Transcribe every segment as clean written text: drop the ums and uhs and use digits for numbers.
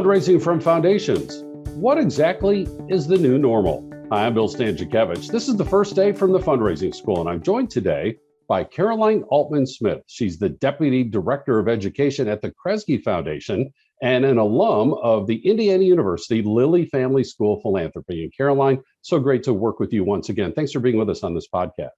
Fundraising from foundations. What exactly is the new normal? Hi, I'm Bill Stanczykiewicz. This is the first day from the fundraising school, and I'm joined today by Caroline Altman-Smith. She's the Deputy Director of Education at the Kresge Foundation and an alum of the Indiana University Lilly Family School of Philanthropy. And Caroline, so great to work with you once again. Thanks for being with us on this podcast.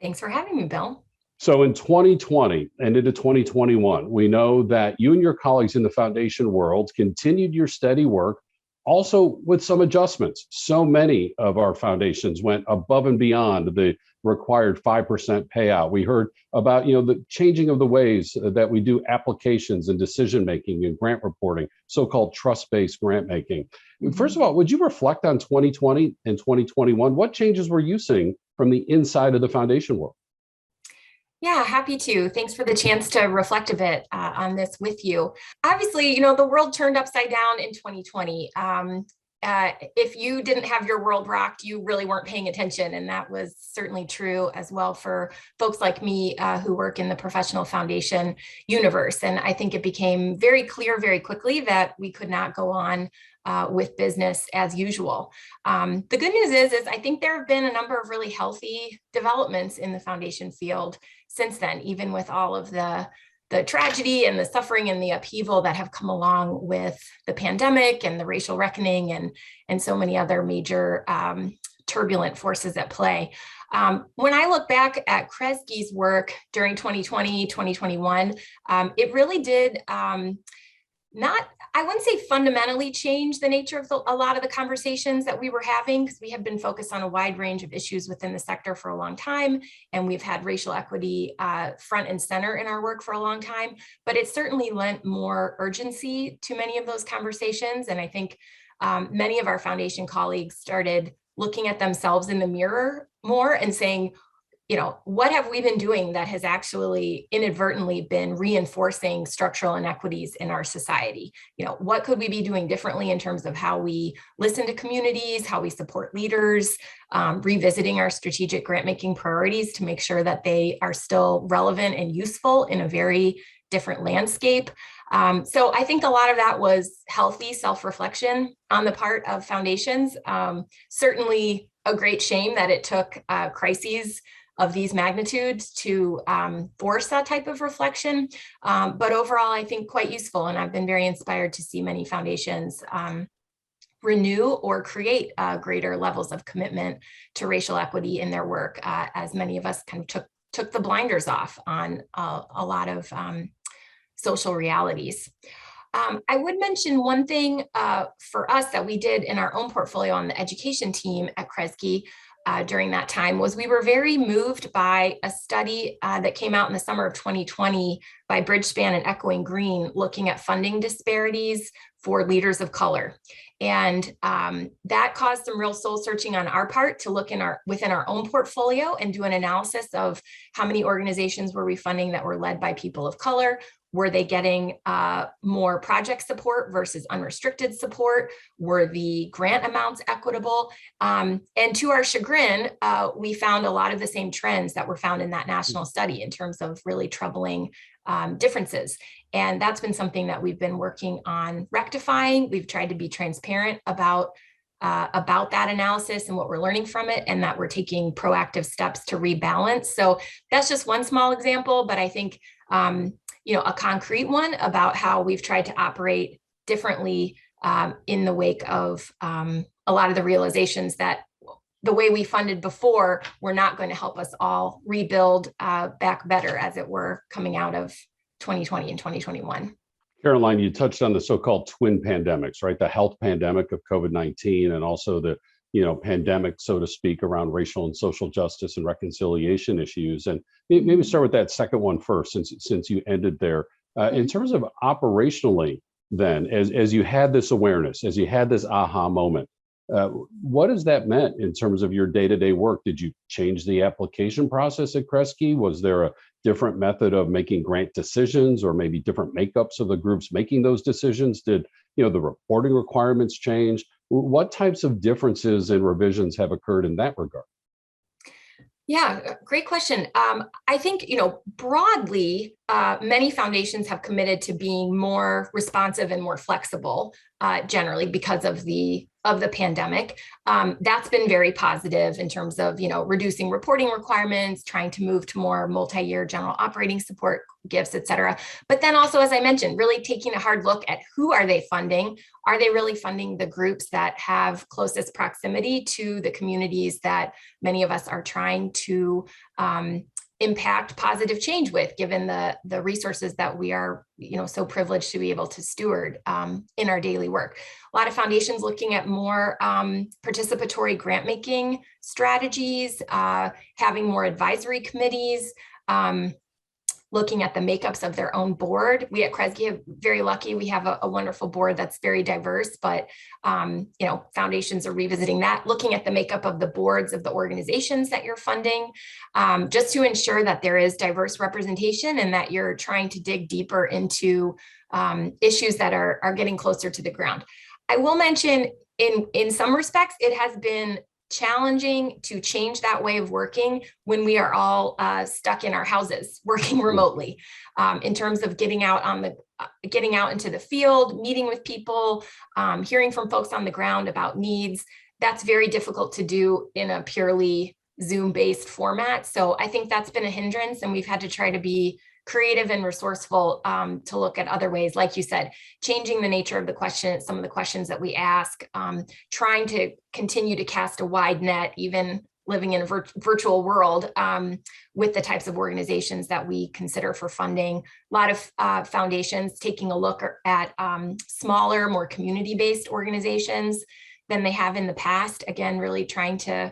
Thanks for having me, Bill. So in 2020 and into 2021, we know that you and your colleagues in the foundation world continued your steady work, also with some adjustments. So many of our foundations went above and beyond the required 5% payout. We heard about, the changing of the ways that we do applications and decision making and grant reporting, so-called trust-based grant making. First of all, would you reflect on 2020 and 2021? What changes were you seeing from the inside of the foundation world? Yeah, happy to. Thanks for the chance to reflect a bit on this with you. Obviously, the world turned upside down in 2020. If you didn't have your world rocked, you really weren't paying attention. And that was certainly true as well for folks like me who work in the professional foundation universe. And I think it became very clear very quickly that we could not go on with business as usual. The good news is I think there have been a number of really healthy developments in the foundation field since then, even with all of the tragedy and the suffering and the upheaval that have come along with the pandemic and the racial reckoning and so many other major turbulent forces at play. When I look back at Kresge's work during 2020, 2021, it really did I wouldn't say fundamentally change the nature of a lot of the conversations that we were having, because we have been focused on a wide range of issues within the sector for a long time. And we've had racial equity front and center in our work for a long time, but it certainly lent more urgency to many of those conversations. And I think many of our foundation colleagues started looking at themselves in the mirror more and saying, what have we been doing that has actually inadvertently been reinforcing structural inequities in our society? What could we be doing differently in terms of how we listen to communities, how we support leaders, revisiting our strategic grant-making priorities to make sure that they are still relevant and useful in a very different landscape. So I think a lot of that was healthy self-reflection on the part of foundations. Certainly a great shame that it took crises of these magnitudes to force that type of reflection. But overall, I think quite useful. And I've been very inspired to see many foundations renew or create greater levels of commitment to racial equity in their work, as many of us kind of took the blinders off on a lot of social realities. I would mention one thing for us that we did in our own portfolio on the education team at Kresge during that time was we were very moved by a study that came out in the summer of 2020 by Bridgespan and Echoing Green, looking at funding disparities for leaders of color. And that caused some real soul searching on our part to look within our own portfolio and do an analysis of how many organizations were we funding that were led by people of color. Were they getting more project support versus unrestricted support? Were the grant amounts equitable? And to our chagrin, we found a lot of the same trends that were found in that national study in terms of really troubling differences. And that's been something that we've been working on rectifying. We've tried to be transparent about that analysis and what we're learning from it, and that we're taking proactive steps to rebalance. So that's just one small example, but I think a concrete one about how we've tried to operate differently in the wake of a lot of the realizations that the way we funded before were not going to help us all rebuild back better, as it were, coming out of 2020 and 2021. Caroline, you touched on the so-called twin pandemics, right? The health pandemic of COVID-19 and also the pandemic, so to speak, around racial and social justice and reconciliation issues. And maybe start with that second one first, since you ended there. In terms of operationally, then, as you had this awareness, as you had this aha moment, what has that meant in terms of your day-to-day work? Did you change the application process at Kresge? Was there a different method of making grant decisions, or maybe different makeups of the groups making those decisions? Did the reporting requirements change? What types of differences and revisions have occurred in that regard? Yeah, great question. I think, broadly, many foundations have committed to being more responsive and more flexible, generally because of the pandemic. That's been very positive in terms of, reducing reporting requirements, trying to move to more multi-year general operating support gifts, et cetera. But then also, as I mentioned, really taking a hard look at who are they funding? Are they really funding the groups that have closest proximity to the communities that many of us are trying to impact positive change with, given the resources that we are, so privileged to be able to steward in our daily work. A lot of foundations looking at more participatory grant making strategies, having more advisory committees, looking at the makeups of their own board. We at Kresge are very lucky. We have a wonderful board that's very diverse, but foundations are revisiting that, looking at the makeup of the boards of the organizations that you're funding, just to ensure that there is diverse representation and that you're trying to dig deeper into issues that are getting closer to the ground. I will mention in some respects, it has been challenging to change that way of working when we are all stuck in our houses working remotely, in terms of getting out into the field, meeting with people, hearing from folks on the ground about needs. That's very difficult to do in a purely Zoom-based format. So I think that's been a hindrance, and we've had to try to be creative and resourceful to look at other ways, like you said, changing the nature of the question, some of the questions that we ask, trying to continue to cast a wide net, even living in a virtual world, with the types of organizations that we consider for funding. A lot of foundations taking a look at smaller, more community-based organizations than they have in the past. Again, really trying to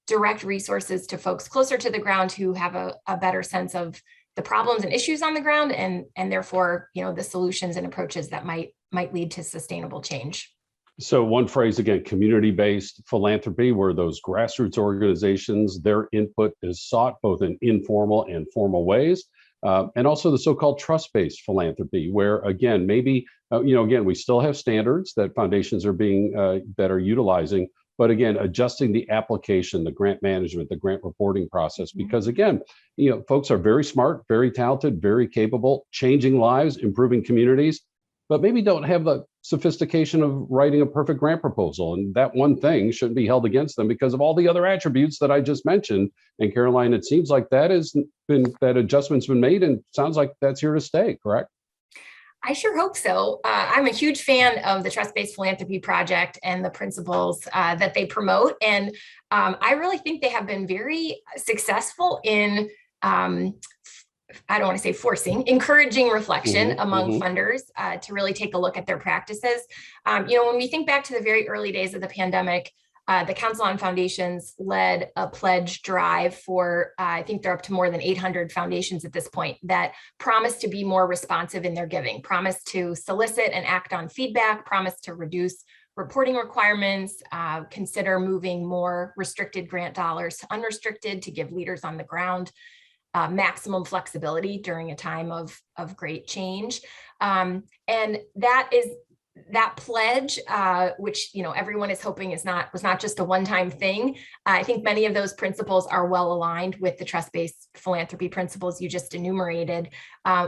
direct resources to folks closer to the ground who have a better sense of the problems and issues on the ground, and therefore, the solutions and approaches that might lead to sustainable change. So one phrase again, community-based philanthropy, where those grassroots organizations, their input is sought both in informal and formal ways. And also the so-called trust-based philanthropy, where again, maybe, again, we still have standards that foundations are that are utilizing, but again, adjusting the application, the grant management, the grant reporting process, because again, folks are very smart, very talented, very capable, changing lives, improving communities, but maybe don't have the sophistication of writing a perfect grant proposal. And that one thing shouldn't be held against them because of all the other attributes that I just mentioned. And Caroline, it seems like that adjustment's been made, and sounds like that's here to stay, correct? I sure hope so. I'm a huge fan of the TrustBased Philanthropy Project and the principles that they promote. And I really think they have been very successful in, I don't want to say forcing, encouraging reflection among funders to really take a look at their practices. When we think back to the very early days of the pandemic, the Council on Foundations led a pledge drive for, I think they're up to more than 800 foundations at this point, that promised to be more responsive in their giving, promised to solicit and act on feedback, promised to reduce reporting requirements, consider moving more restricted grant dollars to unrestricted to give leaders on the ground maximum flexibility during a time of great change. And that pledge, which everyone is hoping was not just a one-time thing. I think many of those principles are well aligned with the trust-based philanthropy principles you just enumerated,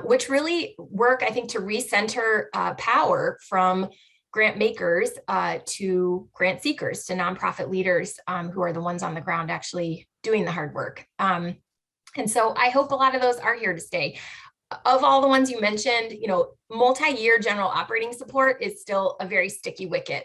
which really work, I think, to recenter power from grant makers to grant seekers, to nonprofit leaders who are the ones on the ground actually doing the hard work. And so I hope a lot of those are here to stay. Of all the ones you mentioned, multi-year general operating support is still a very sticky wicket.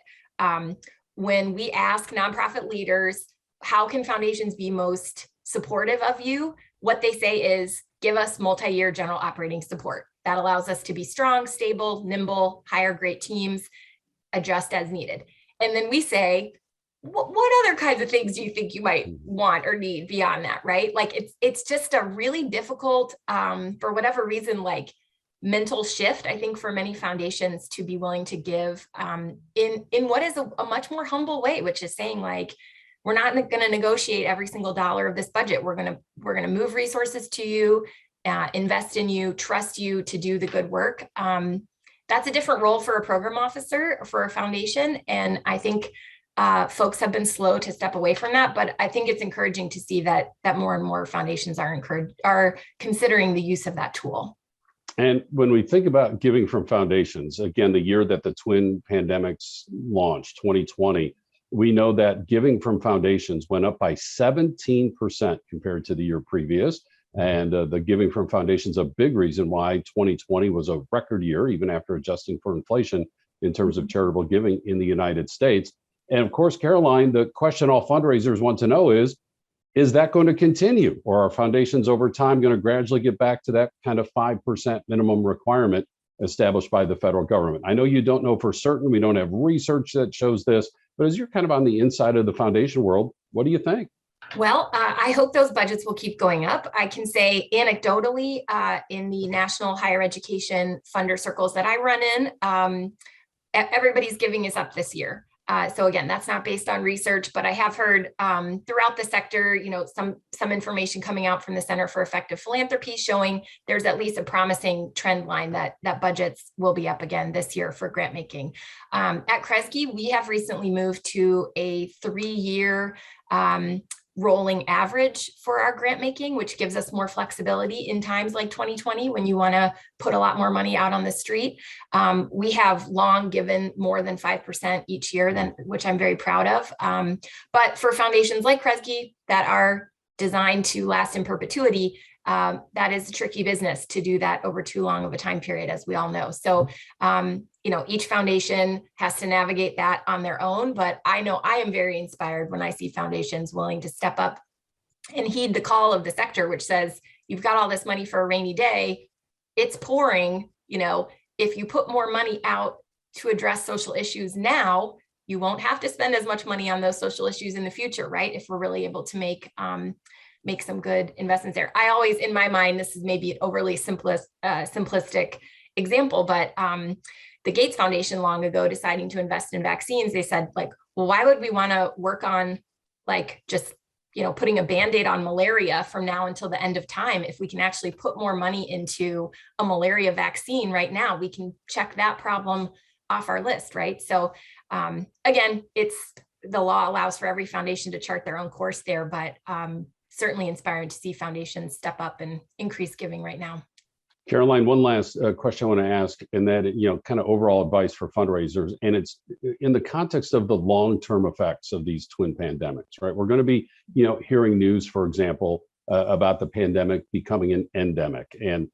When we ask nonprofit leaders, how can foundations be most supportive of you? What they say is, give us multi-year general operating support. That allows us to be strong, stable, nimble, hire great teams, adjust as needed. And then we say, what other kinds of things do you think you might want or need beyond that, right? Like it's just a really difficult, for whatever reason, like mental shift, I think, for many foundations to be willing to give in what is a much more humble way, which is saying, like, we're not going to negotiate every single dollar of this budget. We're going to move resources to you, invest in you, trust you to do the good work. That's a different role for a program officer, for a foundation, and I think folks have been slow to step away from that, but I think it's encouraging to see that more and more foundations are considering the use of that tool. And when we think about giving from foundations, again, the year that the twin pandemics launched, 2020, we know that giving from foundations went up by 17% compared to the year previous. And the giving from foundations, a big reason why 2020 was a record year, even after adjusting for inflation in terms of charitable giving in the United States. And of course, Caroline, the question all fundraisers want to know is that going to continue, or are foundations over time going to gradually get back to that kind of 5% minimum requirement established by the federal government? I know you don't know for certain. We don't have research that shows this, but as you're kind of on the inside of the foundation world, what do you think? Well, I hope those budgets will keep going up. I can say anecdotally, in the national higher education funder circles that I run in, everybody's giving is up this year. So again, that's not based on research, but I have heard throughout the sector, some information coming out from the Center for Effective Philanthropy showing there's at least a promising trend line that budgets will be up again this year for grant making. At Kresge, we have recently moved to a 3-year rolling average for our grant making, which gives us more flexibility in times like 2020 when you want to put a lot more money out on the street. We have long given more than 5% each year, which I'm very proud of. But for foundations like Kresge that are designed to last in perpetuity, that is a tricky business to do that over too long of a time period, as we all know. So, each foundation has to navigate that on their own, but I know I am very inspired when I see foundations willing to step up and heed the call of the sector, which says, you've got all this money for a rainy day, it's pouring, if you put more money out to address social issues now, you won't have to spend as much money on those social issues in the future, right? If we're really able to make some good investments there. I always, in my mind, this is maybe an overly simplistic example, but the Gates Foundation long ago deciding to invest in vaccines, they said well, why would we want to work on just putting a Band-Aid on malaria from now until the end of time? If we can actually put more money into a malaria vaccine right now, we can check that problem off our list, right? So again, the law allows for every foundation to chart their own course there, but certainly inspiring to see foundations step up and increase giving right now. Caroline, one last question I want to ask, and that, kind of overall advice for fundraisers, and it's in the context of the long-term effects of these twin pandemics, right? We're going to be, hearing news, for example, about the pandemic becoming an endemic, and,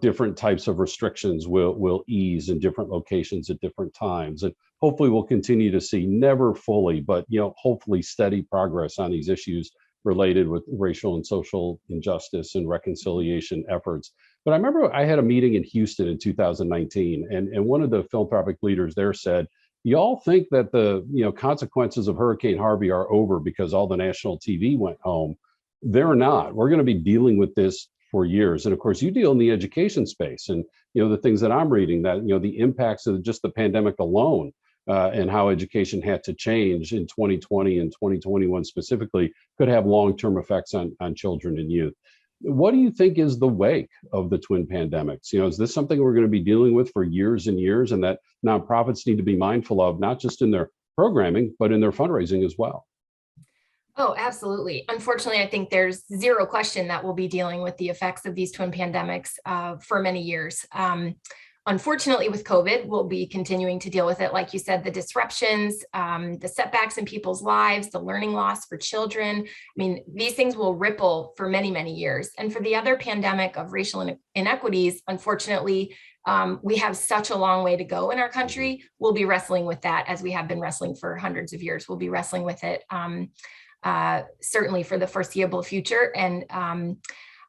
different types of restrictions will ease in different locations at different times. And hopefully we'll continue to see, never fully, but, hopefully steady progress on these issues related with racial and social injustice and reconciliation efforts. But I remember I had a meeting in Houston in 2019, and one of the philanthropic leaders there said, y'all think that the consequences of Hurricane Harvey are over because all the national TV went home. They're not. We're going to be dealing with this for years. And of course, you deal in the education space, and the things that I'm reading, that the impacts of just the pandemic alone, and how education had to change in 2020 and 2021 specifically, could have long-term effects on children and youth. What do you think is the wake of the twin pandemics? Is this something we're going to be dealing with for years and years, and that nonprofits need to be mindful of, not just in their programming, but in their fundraising as well? Oh, absolutely. Unfortunately, I think there's zero question that we'll be dealing with the effects of these twin pandemics for many years. Unfortunately, with COVID, we'll be continuing to deal with it. Like you said, the disruptions, the setbacks in people's lives, the learning loss for children. I mean, these things will ripple for many, many years. And for the other pandemic of racial inequities, unfortunately, we have such a long way to go in our country. We'll be wrestling with that, as we have been wrestling for hundreds of years. We'll be wrestling with it certainly for the foreseeable future. And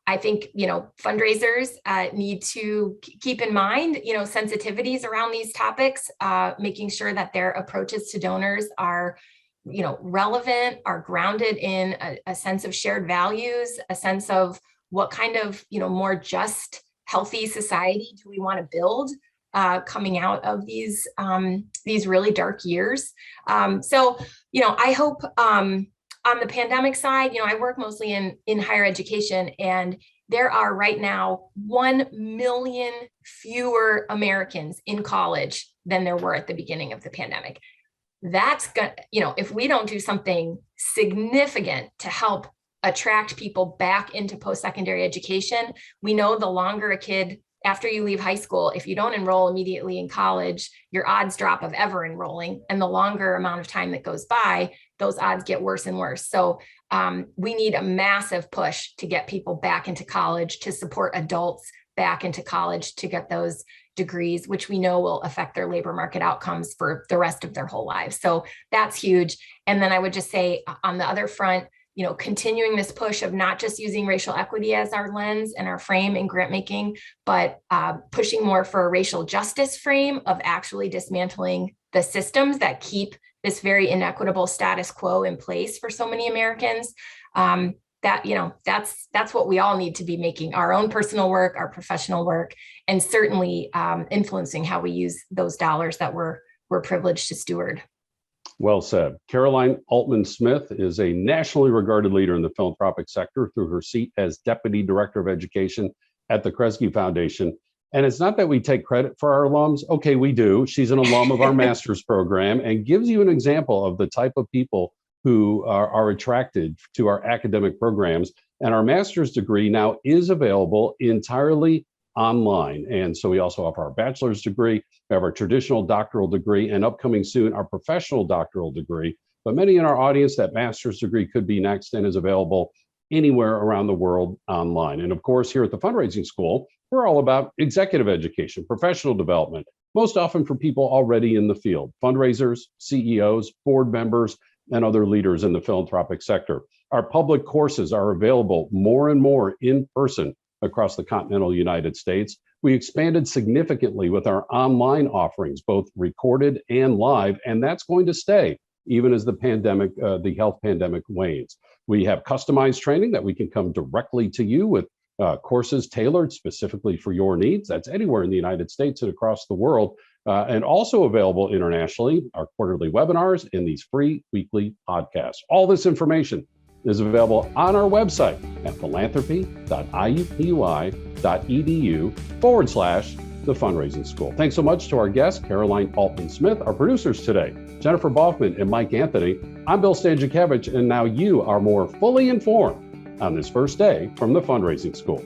I think, fundraisers need to keep in mind, sensitivities around these topics, making sure that their approaches to donors are, relevant, are grounded in a sense of shared values, a sense of what kind of, more just, healthy society do we want to build coming out of these really dark years. So, I hope on the pandemic side, I work mostly in higher education, and there are right now 1 million fewer Americans in college than there were at the beginning of the pandemic. that's going to, if we don't do something significant to help attract people back into post-secondary education, we know the longer a kid, after you leave high school, if you don't enroll immediately in college, your odds drop of ever enrolling. And the longer amount of time that goes by, those odds get worse and worse. So we need a massive push to get people back into college, to support adults back into college to get those degrees, which we know will affect their labor market outcomes for the rest of their whole lives. So that's huge. And then I would just say on the other front, continuing this push of not just using racial equity as our lens and our frame in grant making, but pushing more for a racial justice frame of actually dismantling the systems that keep this very inequitable status quo in place for so many Americans. That's what we all need to be making our own personal work, our professional work, and certainly influencing how we use those dollars that we're privileged to steward. Well said. Caroline Altman-Smith is a nationally regarded leader in the philanthropic sector through her seat as Deputy Director of Education at the Kresge Foundation. And it's not that we take credit for our alums. Okay, we do. She's an alum of our master's program and gives you an example of the type of people who are attracted to our academic programs. And our master's degree now is available entirely online. And so we also offer our bachelor's degree, we have our traditional doctoral degree, and upcoming soon, our professional doctoral degree. But many in our audience, that master's degree could be next and is available anywhere around the world online. And of course, here at the Fundraising School, we're all about executive education, professional development, most often for people already in the field, fundraisers, CEOs, board members, and other leaders in the philanthropic sector. Our public courses are available more and more in person across the continental United States. We expanded significantly with our online offerings, both recorded and live, and that's going to stay even as the health pandemic wanes. We have customized training that we can come directly to you with courses tailored specifically for your needs. That's anywhere in the United States and across the world, and also available internationally, our quarterly webinars and these free weekly podcasts. All this information is available on our website at philanthropy.iupui.edu/the Fundraising School. Thanks so much to our guest, Caroline Altman-Smith, our producers today, Jennifer Boffman and Mike Anthony. I'm Bill Stanczykiewicz, and now you are more fully informed on this first day from the Fundraising School.